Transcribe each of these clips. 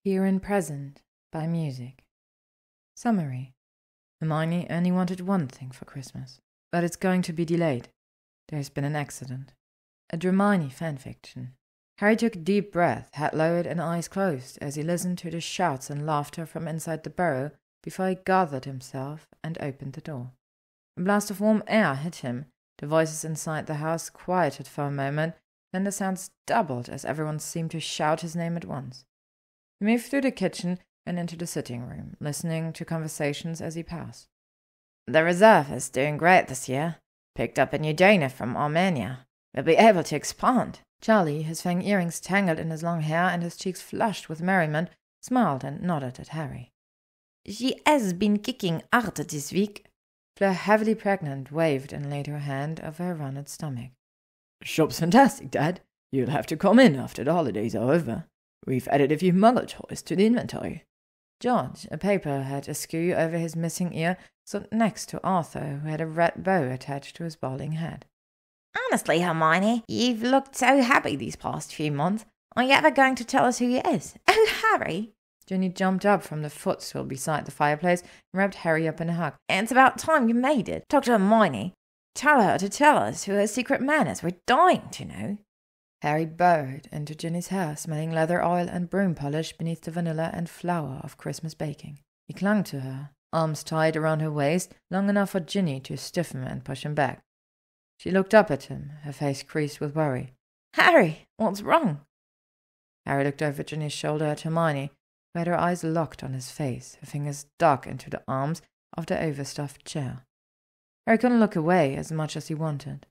Here and Present by Musyc. Summary. Hermione only wanted one thing for Christmas, but it's going to be delayed. There's been an accident. A Dramione fanfiction. Harry took a deep breath, head lowered and eyes closed, as he listened to the shouts and laughter from inside the burrow before he gathered himself and opened the door. A blast of warm air hit him. The voices inside the house quieted for a moment, then the sounds doubled as everyone seemed to shout his name at once. He moved through the kitchen and into the sitting room, listening to conversations as he passed. The reserve is doing great this year. Picked up a new donor from Armenia. We'll be able to expand. Charlie, his fang earrings tangled in his long hair and his cheeks flushed with merriment, smiled and nodded at Harry. She has been kicking hard this week. Fleur, heavily pregnant, waved and laid her hand over her rounded stomach. Shop's fantastic, Dad. You'll have to come in after the holidays are over. We've added a few muggle toys to the inventory. George, a paper hat askew over his missing ear, stood next to Arthur, who had a red bow attached to his balding head. Honestly, Hermione, you've looked so happy these past few months. Are you ever going to tell us who he is? Oh, Harry! Ginny jumped up from the footstool beside the fireplace and wrapped Harry up in a hug. It's about time you made it. Talk to Hermione. Tell her to tell us who her secret man is. We're dying to know. Harry burrowed into Ginny's hair, smelling leather oil and broom polish beneath the vanilla and flour of Christmas baking. He clung to her, arms tied around her waist, long enough for Ginny to stiffen and push him back. She looked up at him, her face creased with worry. Harry, what's wrong? Harry looked over Ginny's shoulder at Hermione, who had her eyes locked on his face, her fingers dug into the arms of the overstuffed chair. Harry couldn't look away as much as he wanted.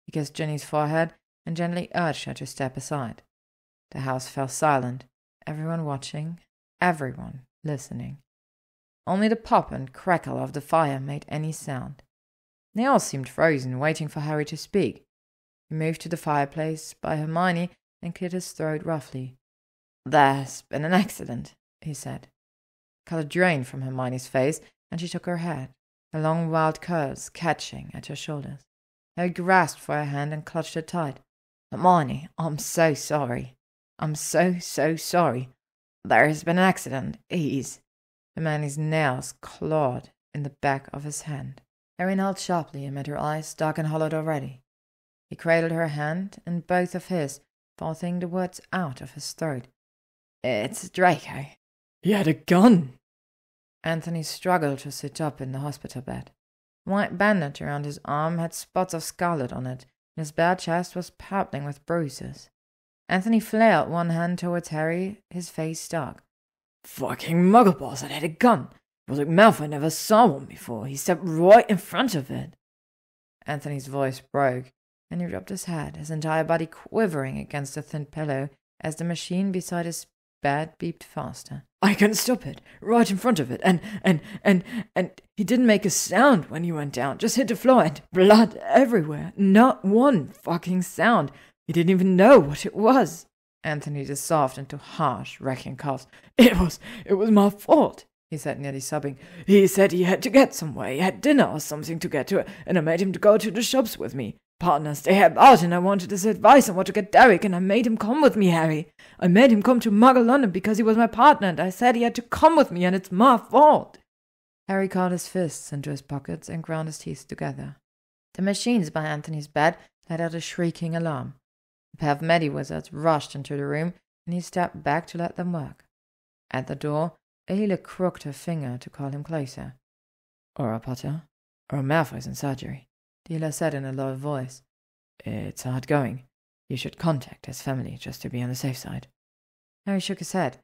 He kissed Ginny's forehead and gently urged her to step aside. The house fell silent, everyone watching, everyone listening. Only the pop and crackle of the fire made any sound. They all seemed frozen, waiting for Harry to speak. He moved to the fireplace by Hermione and cleared his throat roughly. There's been an accident, he said. Colour drained from Hermione's face, and she shook her head, her long wild curls catching at her shoulders. Harry grasped for her hand and clutched it tight. Hermione, I'm so sorry. I'm so sorry. There's been an accident. Hermione's nails clawed in the back of his hand. Harry inhaled sharply and met her eyes, dark and hollowed already. He cradled her hand in both of his, forcing the words out of his throat. It's Draco. He had a gun. Anthony struggled to sit up in the hospital bed. A white bandage around his arm had spots of scarlet on it, and his bare chest was purpling with bruises. Anthony flailed one hand towards Harry, his face dark. Fucking muggle boss had a gun. It was like Malfoy never saw one before. He stepped right in front of it. Anthony's voice broke, and he rubbed his head, his entire body quivering against the thin pillow as the machine beside his bed beeped faster. I couldn't stop it, right in front of it, and he didn't make a sound when he went down, just hit the floor and blood everywhere. Not one fucking sound. He didn't even know what it was. Anthony dissolved into harsh, racking coughs. It was my fault, he said, nearly sobbing. He said he had to get somewhere. He had dinner or something to get to, and I made him to go to the shops with me. Partners, they had out, and I wanted his advice on what to get Derek, and I made him come with me, Harry. I made him come to Muggle London because he was my partner, and I said he had to come with me, and it's my fault. Harry caught his fists into his pockets and ground his teeth together. The machines by Anthony's bed let out a shrieking alarm. A pair of Medi-wizards rushed into the room, and he stepped back to let them work. At the door, a healer crooked her finger to call him closer. Or Potter, or Malfoy's in surgery, the healer said in a low voice. It's hard going. You should contact his family just to be on the safe side. Harry shook his head.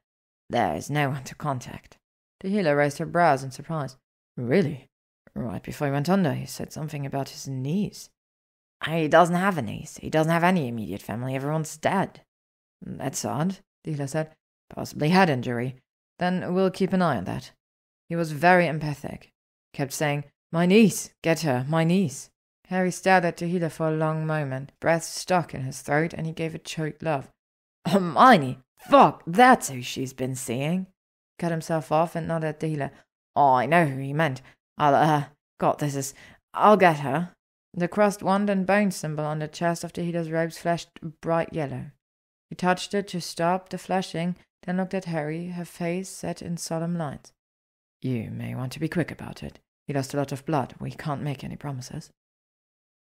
There's no one to contact. The healer raised her brows in surprise. Really? Right before he went under, he said something about his niece. He doesn't have a niece. He doesn't have any immediate family. Everyone's dead. That's odd, the healer said. Possibly head injury. Then we'll keep an eye on that. He was very emphatic. Kept saying, my niece, get her, my niece. Harry stared at the healer for a long moment, breath stuck in his throat, and he gave a choked laugh. Hermione, fuck, that's who she's been seeing. Cut himself off and nodded at the healer. Oh, I know who he meant. I'll get her. The crossed wand and bone symbol on the chest of the healer's robes flashed bright yellow. He touched it to stop the flashing, then looked at Harry, her face set in solemn lines. You may want to be quick about it. He lost a lot of blood. We can't make any promises.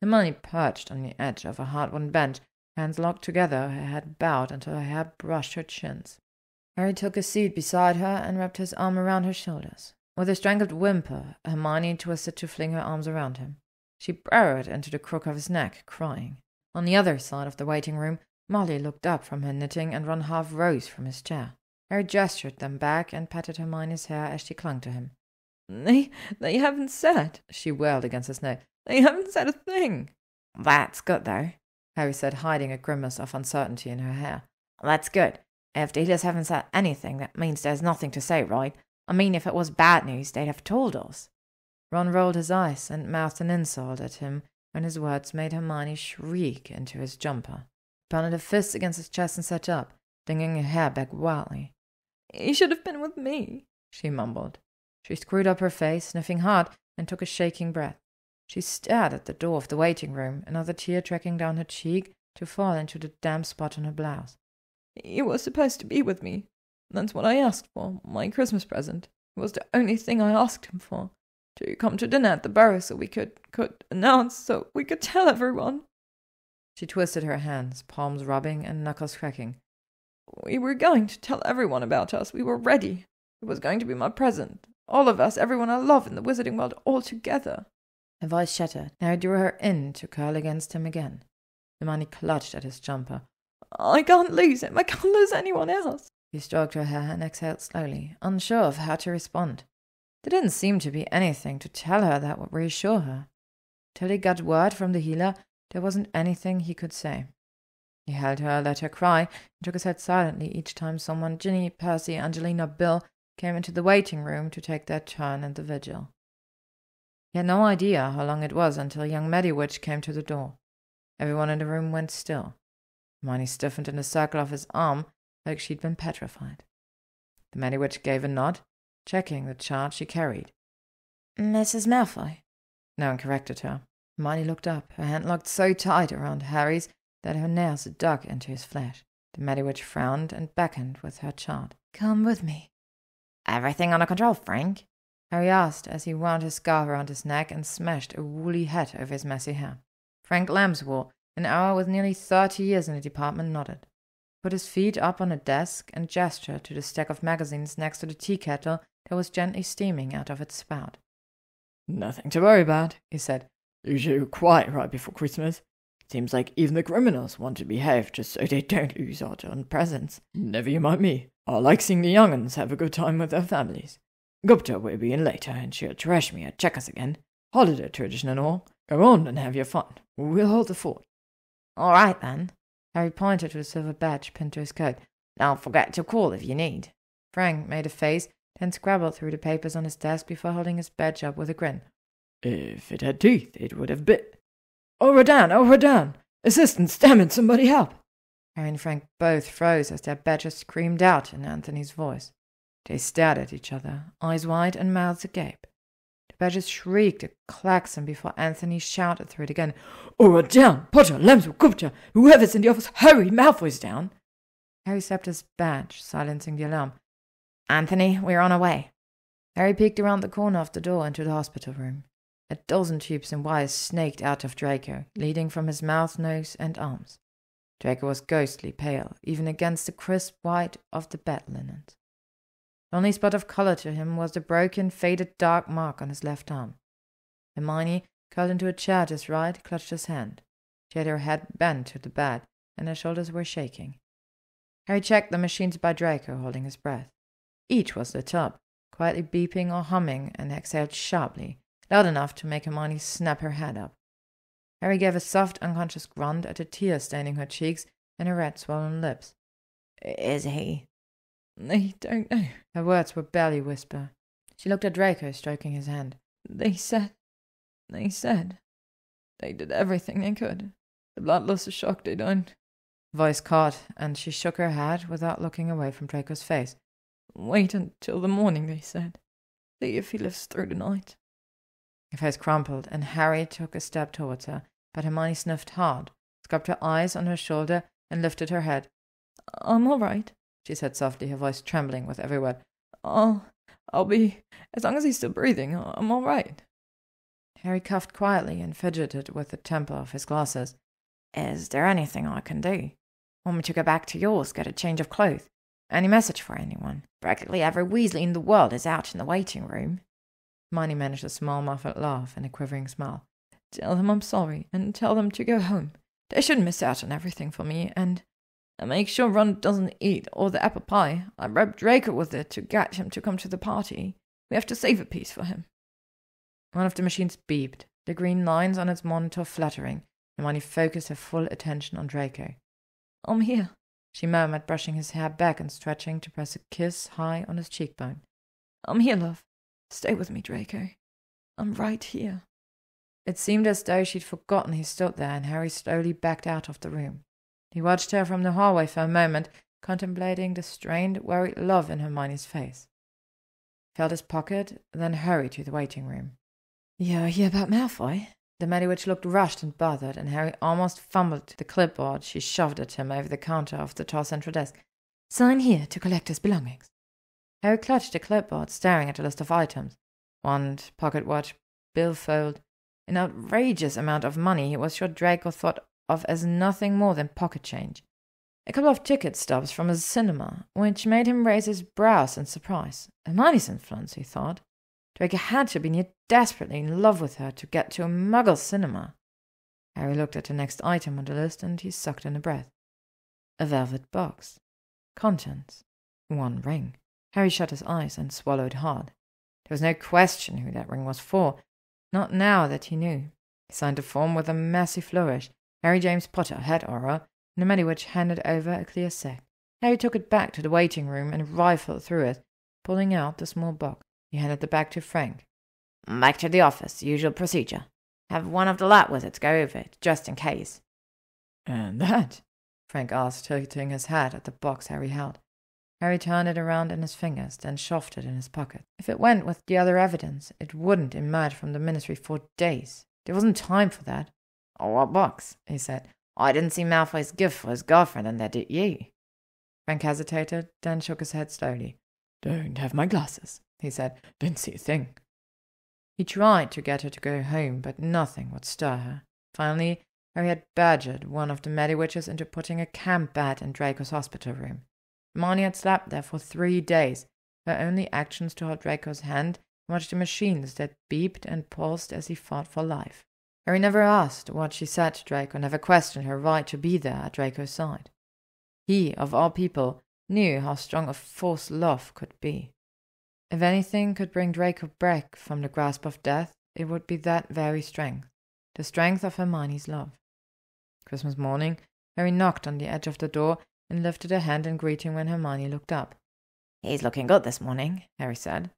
Hermione perched on the edge of a hard wooden bench, hands locked together, her head bowed until her hair brushed her chins. Harry took a seat beside her and wrapped his arm around her shoulders. With a strangled whimper, Hermione twisted to fling her arms around him. She burrowed into the crook of his neck, crying. On the other side of the waiting room, Molly looked up from her knitting and Ron half rose from his chair. Harry gestured them back and patted Hermione's hair as she clung to him. They haven't said, she wailed against his neck. They haven't said a thing. That's good, though, Harry said, hiding a grimace of uncertainty in her hair. That's good. If dealers haven't said anything, that means there's nothing to say, right? I mean, if it was bad news, they'd have told us. Ron rolled his eyes and mouthed an insult at him when his words made Hermione shriek into his jumper. He pounded her fists against his chest and sat up, flinging her hair back wildly. He should have been with me, she mumbled. She screwed up her face, sniffing hard, and took a shaking breath. She stared at the door of the waiting room, another tear tracking down her cheek to fall into the damp spot on her blouse. He was supposed to be with me. That's what I asked for, my Christmas present. It was the only thing I asked him for. To come to dinner at the Burrow so we could announce, so we could tell everyone. She twisted her hands, palms rubbing and knuckles cracking. We were going to tell everyone about us. We were ready. It was going to be my present. All of us, everyone I love in the wizarding world, all together. Her voice shattered. Harry drew her in to curl against him again. Hermione clutched at his jumper. I can't lose him. I can't lose anyone else. He stroked her hair and exhaled slowly, unsure of how to respond. There didn't seem to be anything to tell her that would reassure her. Till he got word from the healer, there wasn't anything he could say. He held her, let her cry, and shook his head silently each time someone, Ginny, Percy, Angelina, Bill, came into the waiting room to take their turn at the vigil. He had no idea how long it was until young Musyc came to the door. Everyone in the room went still. Hermione stiffened in the circle of his arm like she'd been petrified. The Musyc gave a nod, checking the charge she carried. Mrs. Malfoy. No one corrected her. Hermione looked up, her hand locked so tight around Harry's that her nails dug into his flesh. The Musyc frowned and beckoned with her chart. Come with me. Everything under control, Frank? Harry asked as he wound his scarf around his neck and smashed a woolly hat over his messy hair. Frank Lambswool, an hour with nearly 30 years in the department, nodded. Put his feet up on a desk and gestured to the stack of magazines next to the tea kettle that was gently steaming out of its spout. Nothing to worry about, he said. Usually quiet right before Christmas. Seems like even the criminals want to behave just so they don't lose out on presents. Never you mind me. I like seeing the young'uns have a good time with their families. Gupta will be in later and she'll trash me at checkers again. Holiday tradition and all. Go on and have your fun. We'll hold the fort. All right, then. Harry pointed to the silver badge pinned to his coat. Don't forget to call if you need. Frank made a face, then scrabbled through the papers on his desk before holding his badge up with a grin. If it had teeth, it would have bit. Over down! Assistants, damn it, somebody help! Harry and Frank both froze as their badger screamed out in Anthony's voice. They stared at each other, eyes wide and mouths agape. The badger shrieked a klaxon before Anthony shouted through it again. Over down! Potter, Lambswool, Gupta, whoever's in the office, hurry, Malfoy's down! Harry slapped his badge, silencing the alarm. Anthony, we're on our way. Harry peeked around the corner of the door into the hospital room. A dozen tubes and wires snaked out of Draco, leading from his mouth, nose, and arms. Draco was ghostly pale, even against the crisp white of the bed linens. The only spot of colour to him was the broken, faded dark mark on his left arm. Hermione, curled into a chair at his right, clutched his hand. She had her head bent to the bed, and her shoulders were shaking. Harry checked the machines by Draco, holding his breath. Each was lit up, quietly beeping or humming, and exhaled sharply, loud enough to make Hermione snap her head up. Harry gave a soft, unconscious grunt at a tear staining her cheeks and her red, swollen lips. Is he? They don't know. Her words were barely a whisper. She looked at Draco, stroking his hand. They said. They did everything they could. The blood loss is shock they don't. Voice caught, and she shook her head without looking away from Draco's face. Wait until the morning, they said. See if he lives through the night. Her face crumpled, and Harry took a step towards her, but Hermione sniffed hard, scrubbed her eyes on her shoulder, and lifted her head. I'm all right. she said softly, her voice trembling with every word. I'll be, as long as he's still breathing, I'm all right. Harry coughed quietly and fidgeted with the temper of his glasses. Is there anything I can do? Want me to go back to yours, get a change of clothes? Any message for anyone? Practically every Weasley in the world is out in the waiting room. Hermione managed a small muffled laugh and a quivering smile. Tell them I'm sorry, and tell them to go home. They shouldn't miss out on everything for me, and make sure Ron doesn't eat all the apple pie. I rubbed Draco with it to get him to come to the party. We have to save a piece for him. One of the machines beeped, the green lines on its monitor fluttering. Hermione focused her full attention on Draco. I'm here, she murmured, brushing his hair back and stretching to press a kiss high on his cheekbone. I'm here, love. Stay with me, Draco. I'm right here. It seemed as though she'd forgotten he stood there, and Harry slowly backed out of the room. He watched her from the hallway for a moment, contemplating the strained, worried love in Hermione's face. Felt his pocket, then hurried to the waiting room. You hear about Malfoy? The Mediwitch looked rushed and bothered, and Harry almost fumbled the clipboard she shoved at him over the counter of the tall central desk. Sign here to collect his belongings. Harry clutched the clipboard, staring at a list of items. Wand, pocket watch, billfold, an outrageous amount of money he was sure Draco thought of as nothing more than pocket change. A couple of ticket stubs from a cinema, which made him raise his brows in surprise. Hermione's influence, he thought. Draco had to be near desperately in love with her to get to a Muggle cinema. Harry looked at the next item on the list, and he sucked in a breath. A velvet box. Contents. 1 ring. Harry shut his eyes and swallowed hard. There was no question who that ring was for. Not now that he knew. He signed the form with a massive flourish. Harry James Potter, head aura, and the Mediwitch handed over a clear sack. Harry took it back to the waiting room and rifled through it, pulling out the small box. He handed the bag to Frank. Back to the office, usual procedure. Have one of the lab wizards go over it, just in case. And that? Frank asked, tilting his head at the box Harry held. Harry turned it around in his fingers, then shoved it in his pocket. If it went with the other evidence, it wouldn't emerge from the ministry for days. There wasn't time for that. Oh, what box? He said. I didn't see Malfoy's gift for his girlfriend in there, did you? Frank hesitated, then shook his head slowly. Don't have my glasses, he said. Didn't see a thing. He tried to get her to go home, but nothing would stir her. Finally, Harry had badgered one of the Mediwitches into putting a camp bed in Draco's hospital room. Hermione had slept there for 3 days, her only actions to hold Draco's hand and watch the machines that beeped and pulsed as he fought for life. Harry never asked what she said to Draco, never questioned her right to be there at Draco's side. He, of all people, knew how strong a force love could be. If anything could bring Draco back from the grasp of death, it would be that very strength, the strength of Hermione's love. Christmas morning, Harry knocked on the edge of the door and lifted a hand in greeting when Hermione looked up. He's looking good this morning, Harry said.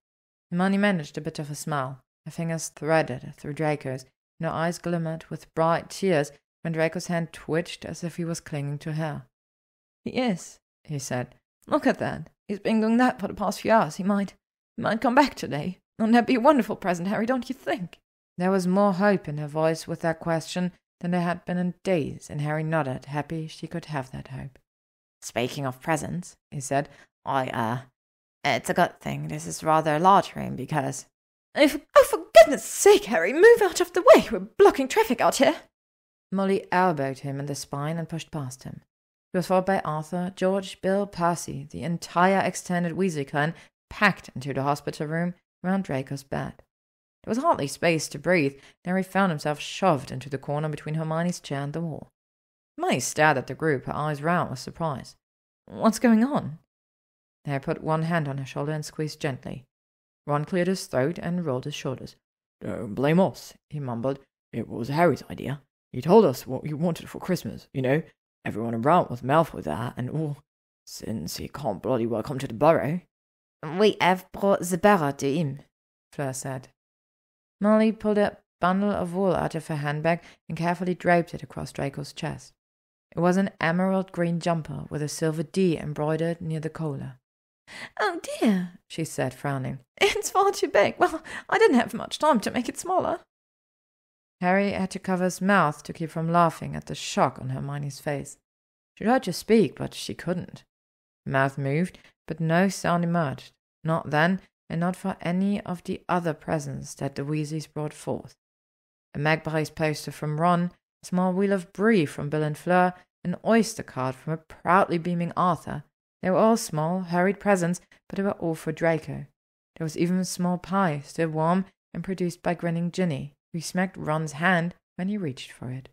Hermione managed a bit of a smile. Her fingers threaded through Draco's, and her eyes glimmered with bright tears when Draco's hand twitched as if he was clinging to her. He is, he said. Look at that. He's been doing that for the past few hours. He might come back today. Wouldn't that be a wonderful present, Harry, don't you think? There was more hope in her voice with that question than there had been in days, and Harry nodded, happy she could have that hope. Speaking of presents, he said, it's a good thing this is rather a large room because... Oh, for goodness sake, Harry, move out of the way. We're blocking traffic out here. Molly elbowed him in the spine and pushed past him. He was followed by Arthur, George, Bill, Percy, the entire extended Weasley clan, packed into the hospital room around Draco's bed. There was hardly space to breathe, and Harry found himself shoved into the corner between Hermione's chair and the wall. Hermione stared at the group, her eyes round with surprise. What's going on? Harry put one hand on her shoulder and squeezed gently. Ron cleared his throat and rolled his shoulders. Don't blame us, he mumbled. It was Harry's idea. He told us what he wanted for Christmas, you know. Everyone around with Malfoy there and all. Since he can't bloody well come to the Burrow. We have brought the barrow to him, Fleur said. Molly pulled a bundle of wool out of her handbag and carefully draped it across Draco's chest. It was an emerald green jumper with a silver D embroidered near the collar. Oh dear, she said, frowning. It's far too big. Well, I didn't have much time to make it smaller. Harry had to cover his mouth to keep from laughing at the shock on Hermione's face. She tried to speak, but she couldn't. Her mouth moved, but no sound emerged. Not then, and not for any of the other presents that the Weasleys brought forth. A magpie's poster from Ron, a small wheel of brie from Bill and Fleur, an oyster card from a proudly beaming Arthur. They were all small, hurried presents, but they were all for Draco. There was even a small pie, still warm, and produced by grinning Ginny, who smacked Ron's hand when he reached for it.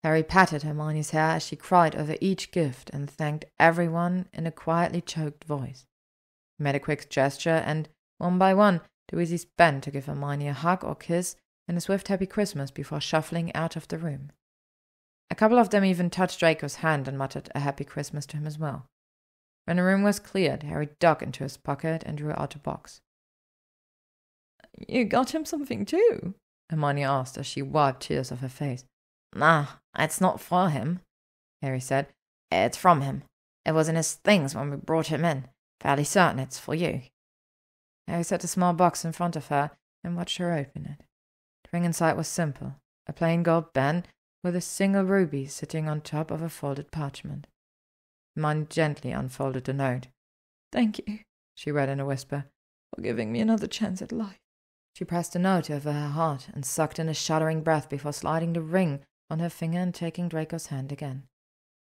Harry patted Hermione's hair as she cried over each gift and thanked everyone in a quietly choked voice. He made a quick gesture, and, one by one, the Weasleys bent to give Hermione a hug or kiss and a swift happy Christmas before shuffling out of the room. A couple of them even touched Draco's hand and muttered a happy Christmas to him as well. When the room was cleared, Harry dug into his pocket and drew out a box. "You got him something too?" Hermione asked as she wiped tears off her face. Nah, it's not for him, Harry said. It's from him. It was in his things when we brought him in. Fairly certain it's for you. Harry set the small box in front of her and watched her open it. The ring inside was simple, a plain gold band with a single ruby sitting on top of a folded parchment. Hermione gently unfolded the note. "Thank you," she read in a whisper, "for giving me another chance at life." She pressed the note over her heart and sucked in a shuddering breath before sliding the ring on her finger and taking Draco's hand again.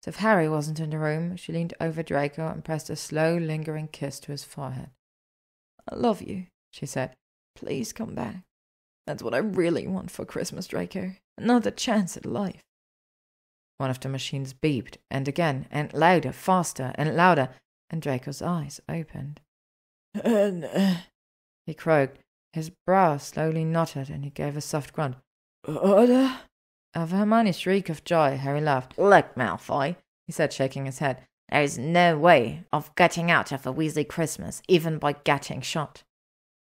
As if Harry wasn't in the room, she leaned over Draco and pressed a slow, lingering kiss to his forehead. "I love you," she said. "Please come back. That's what I really want for Christmas, Draco. Another chance at life." One of the machines beeped, and again, and louder, faster, and louder, and Draco's eyes opened. He croaked. His brow slowly knotted, and he gave a soft grunt. "Order?" Over Hermione's shriek of joy, Harry laughed. "Look, Malfoy," he said, shaking his head. "There's no way of getting out of a Weasley Christmas, even by getting shot."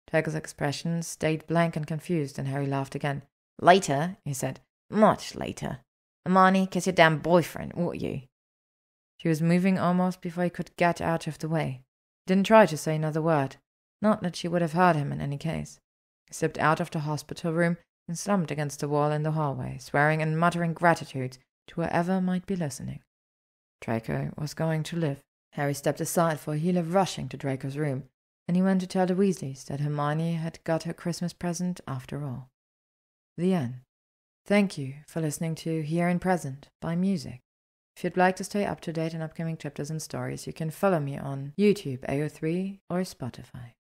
Draco's expression stayed blank and confused, and Harry laughed again. "Later," he said. "Much later. Hermione, kiss your damn boyfriend, won't you?" She was moving almost before he could get out of the way. He didn't try to say another word. Not that she would have heard him in any case. He slipped out of the hospital room and slumped against the wall in the hallway, swearing and muttering gratitude to whoever might be listening. Draco was going to live. Harry stepped aside for Healer rushing to Draco's room, and he went to tell the Weasleys that Hermione had got her Christmas present after all. The end. Thank you for listening to Here and Present by Musyc. If you'd like to stay up to date on upcoming chapters and stories, you can follow me on YouTube, AO3, or Spotify.